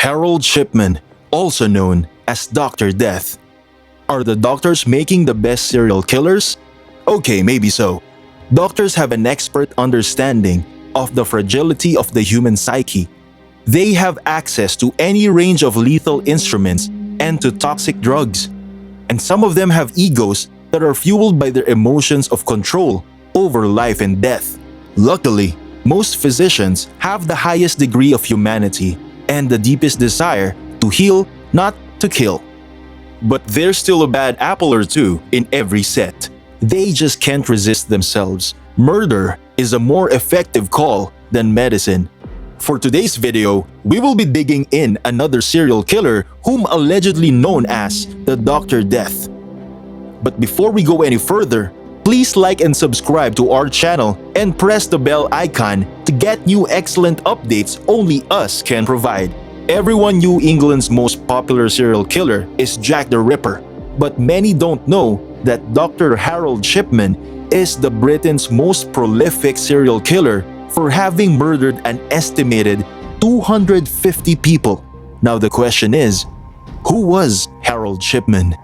Harold Shipman, also known as Dr. Death. Are the doctors making the best serial killers? Okay, maybe so. Doctors have an expert understanding of the fragility of the human psyche. They have access to any range of lethal instruments and to toxic drugs. And some of them have egos that are fueled by their emotions of control over life and death. Luckily, most physicians have the highest degree of humanity and the deepest desire to heal, not to kill. But there's still a bad apple or two in every set. They just can't resist themselves. Murder is a more effective call than medicine. For today's video, we will be digging in another serial killer whom allegedly known as the Dr. Death. But before we go any further, please like and subscribe to our channel and press the bell icon to get new excellent updates only us can provide. Everyone knew England's most popular serial killer is Jack the Ripper, but many don't know that Dr. Harold Shipman is the Britain's most prolific serial killer for having murdered an estimated 250 people. Now the question is, who was Harold Shipman?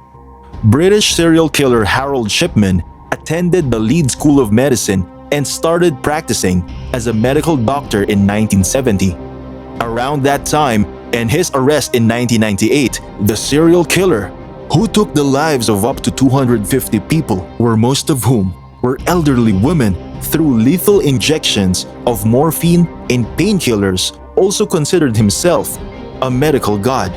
British serial killer Harold Shipman attended the Leeds School of Medicine and started practicing as a medical doctor in 1970. Around that time, and his arrest in 1998, the serial killer, who took the lives of up to 250 people, were most of whom were elderly women through lethal injections of morphine and painkillers, also considered himself a medical god.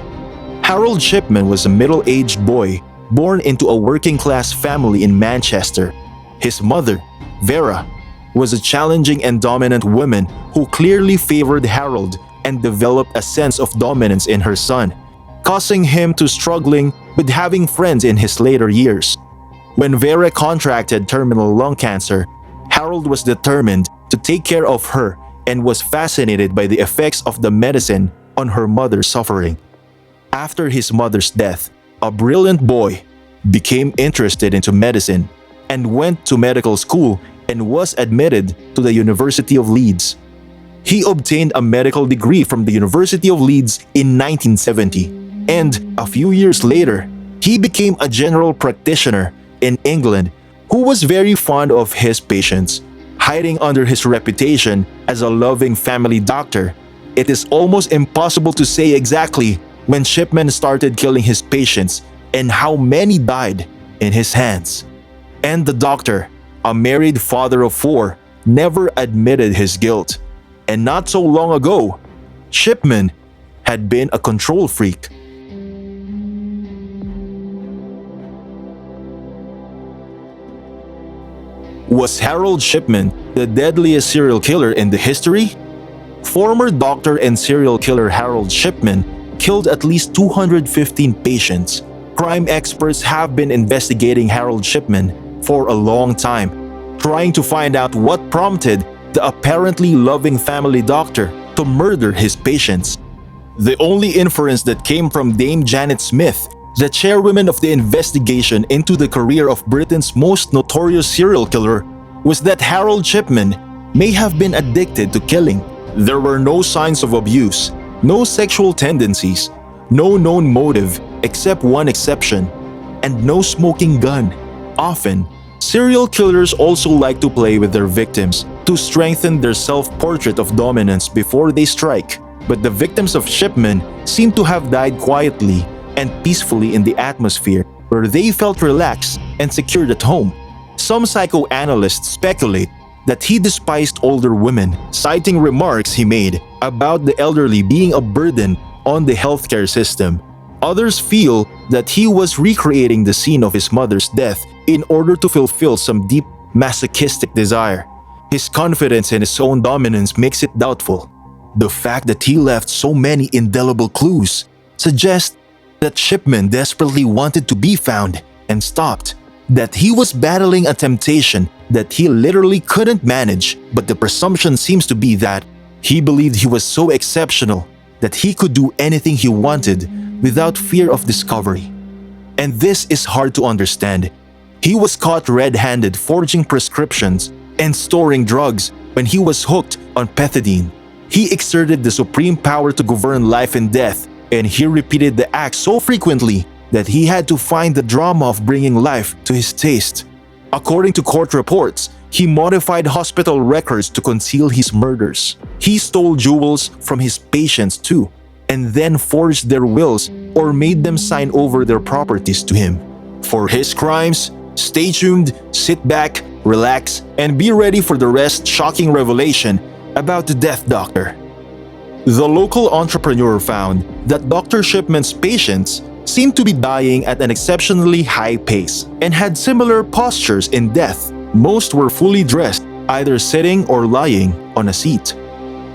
Harold Shipman was a middle-aged boy born into a working-class family in Manchester. His mother, Vera, was a challenging and dominant woman who clearly favored Harold and developed a sense of dominance in her son, causing him to struggling with having friends in his later years. When Vera contracted terminal lung cancer, Harold was determined to take care of her and was fascinated by the effects of the medicine on her mother's suffering. After his mother's death, a brilliant boy became interested into medicine and went to medical school and was admitted to the University of Leeds. He obtained a medical degree from the University of Leeds in 1970, and a few years later, he became a general practitioner in England who was very fond of his patients. Hiding under his reputation as a loving family doctor, it is almost impossible to say exactly when Shipman started killing his patients and how many died in his hands. And the doctor, a married father of 4, never admitted his guilt. And not so long ago, Shipman had been a control freak. Was Harold Shipman the deadliest serial killer in the history? Former doctor and serial killer Harold Shipman killed at least 215 patients. Crime experts have been investigating Harold Shipman for a long time, trying to find out what prompted the apparently loving family doctor to murder his patients. The only inference that came from Dame Janet Smith, the chairwoman of the investigation into the career of Britain's most notorious serial killer, was that Harold Shipman may have been addicted to killing. There were no signs of abuse, no sexual tendencies, no known motive except one exception, and no smoking gun. Often, serial killers also like to play with their victims to strengthen their self-portrait of dominance before they strike. But the victims of Shipman seem to have died quietly and peacefully in the atmosphere where they felt relaxed and secured at home. Some psychoanalysts speculate that he despised older women, citing remarks he made about the elderly being a burden on the healthcare system. Others feel that he was recreating the scene of his mother's death in order to fulfill some deep masochistic desire. His confidence in his own dominance makes it doubtful. The fact that he left so many indelible clues suggests that Shipman desperately wanted to be found and stopped, that he was battling a temptation that he literally couldn't manage, but the presumption seems to be that he believed he was so exceptional that he could do anything he wanted without fear of discovery. And this is hard to understand. He was caught red-handed forging prescriptions and storing drugs when he was hooked on pethidine. He exerted the supreme power to govern life and death, and he repeated the act so frequently that he had to find the drama of bringing life to his taste. According to court reports, he modified hospital records to conceal his murders. He stole jewels from his patients too, and then forged their wills or made them sign over their properties to him. For his crimes, stay tuned, sit back, relax, and be ready for the rest shocking revelation about the Death Doctor. The local entrepreneur found that Dr. Shipman's patients seemed to be dying at an exceptionally high pace and had similar postures in death. Most were fully dressed, either sitting or lying on a seat.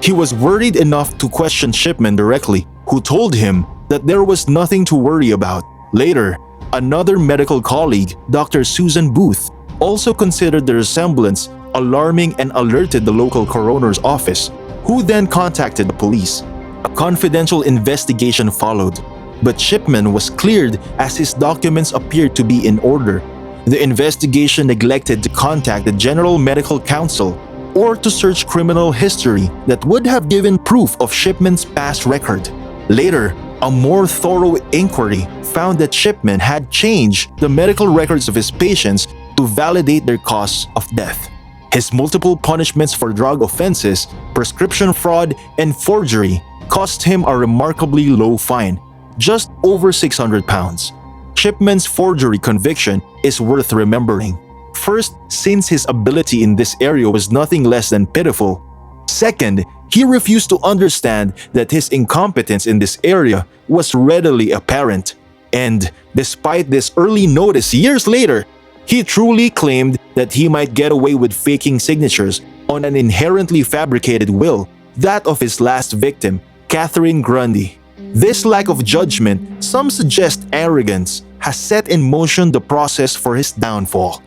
He was worried enough to question Shipman directly, who told him that there was nothing to worry about. Later, another medical colleague, Dr. Susan Booth, also considered the resemblance alarming and alerted the local coroner's office, who then contacted the police. A confidential investigation followed, but Shipman was cleared as his documents appeared to be in order. The investigation neglected to contact the General Medical Council or to search criminal history that would have given proof of Shipman's past record. Later, a more thorough inquiry found that Shipman had changed the medical records of his patients to validate their cause of death. His multiple punishments for drug offenses, prescription fraud, and forgery cost him a remarkably low fine, just over 600 pounds. Shipman's forgery conviction is worth remembering. First, since his ability in this area was nothing less than pitiful. Second, he refused to understand that his incompetence in this area was readily apparent. And despite this early notice years later, he truly claimed that he might get away with faking signatures on an inherently fabricated will, that of his last victim, Catherine Grundy. This lack of judgment, some suggest arrogance, has set in motion the process for his downfall.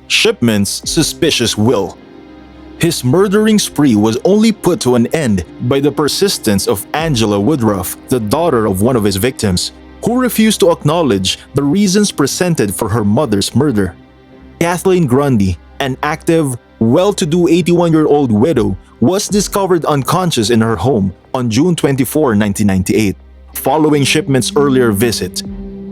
Shipman's suspicious will. His murdering spree was only put to an end by the persistence of Angela Woodruff, the daughter of one of his victims, who refused to acknowledge the reasons presented for her mother's murder. Kathleen Grundy, an active, well-to-do 81-year-old widow, was discovered unconscious in her home on June 24, 1998, following Shipman's earlier visit.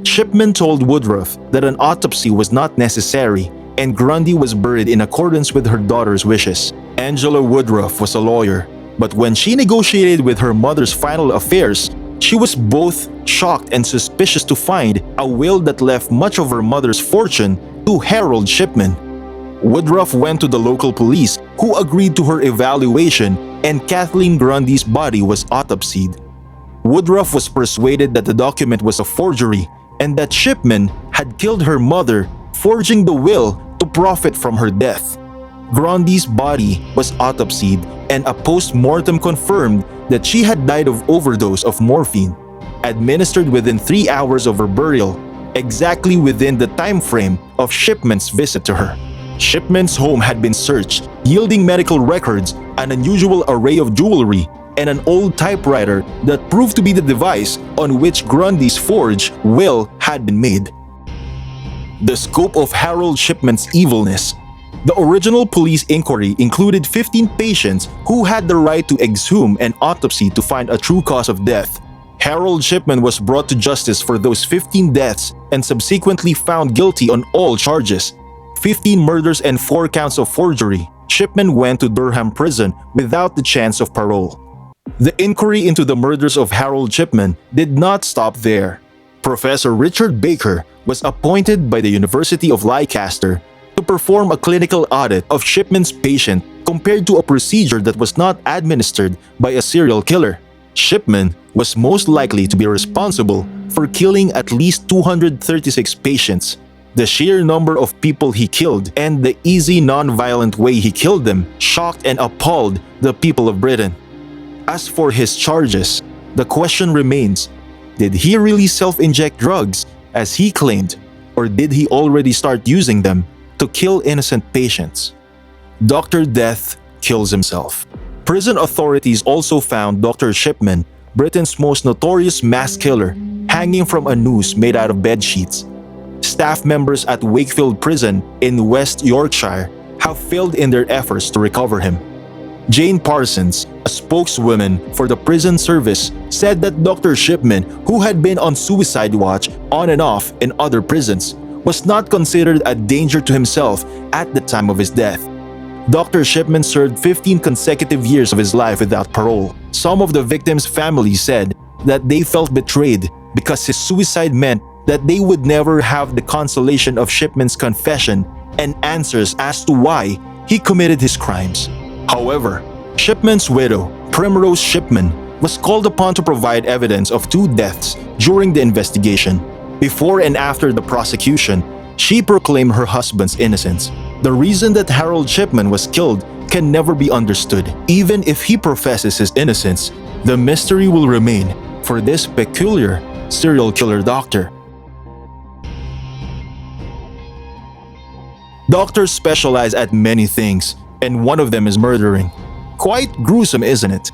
Shipman told Woodruff that an autopsy was not necessary and Grundy was buried in accordance with her daughter's wishes. Angela Woodruff was a lawyer, but when she negotiated with her mother's final affairs, she was both shocked and suspicious to find a will that left much of her mother's fortune to Harold Shipman. Woodruff went to the local police, who agreed to her evaluation, and Kathleen Grundy's body was autopsied. Woodruff was persuaded that the document was a forgery and that Shipman had killed her mother, forging the will to profit from her death. Grundy's body was autopsied, and a post-mortem confirmed that she had died of overdose of morphine, administered within 3 hours of her burial, exactly within the time frame of Shipman's visit to her. Shipman's home had been searched, yielding medical records, an unusual array of jewelry, and an old typewriter that proved to be the device on which Grundy's forged will had been made. The scope of Harold Shipman's evilness. The original police inquiry included 15 patients who had the right to exhume and autopsy to find a true cause of death. Harold Shipman was brought to justice for those 15 deaths and subsequently found guilty on all charges. 15 murders and 4 counts of forgery. Shipman went to Durham prison without the chance of parole. The inquiry into the murders of Harold Shipman did not stop there. Professor Richard Baker was appointed by the University of Leicester to perform a clinical audit of Shipman's patient compared to a procedure that was not administered by a serial killer. Shipman was most likely to be responsible for killing at least 236 patients. The sheer number of people he killed and the easy non-violent way he killed them shocked and appalled the people of Britain. As for his charges, the question remains, did he really self-inject drugs as he claimed, or did he already start using them to kill innocent patients? Dr. Death kills himself. Prison authorities also found Dr. Shipman, Britain's most notorious mass killer, hanging from a noose made out of bedsheets. Staff members at Wakefield Prison in West Yorkshire have failed in their efforts to recover him. Jane Parsons, a spokeswoman for the prison service, said that Dr. Shipman, who had been on suicide watch on and off in other prisons, was not considered a danger to himself at the time of his death. Dr. Shipman served 15 consecutive years of his life without parole. Some of the victims' families said that they felt betrayed because his suicide meant that they would never have the consolation of Shipman's confession and answers as to why he committed his crimes. However, Shipman's widow, Primrose Shipman, was called upon to provide evidence of 2 deaths during the investigation. Before and after the prosecution, she proclaimed her husband's innocence. The reason that Harold Shipman was killed can never be understood. Even if he professes his innocence, the mystery will remain for this peculiar serial killer doctor. Doctors specialize at many things, and one of them is murdering. Quite gruesome, isn't it?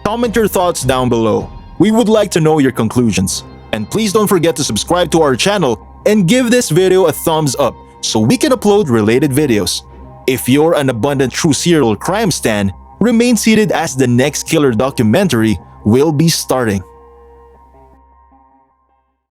Comment your thoughts down below. We would like to know your conclusions. And please don't forget to subscribe to our channel and give this video a thumbs up so we can upload related videos. If you're an abundant true serial crime stan, remain seated as the next killer documentary will be starting.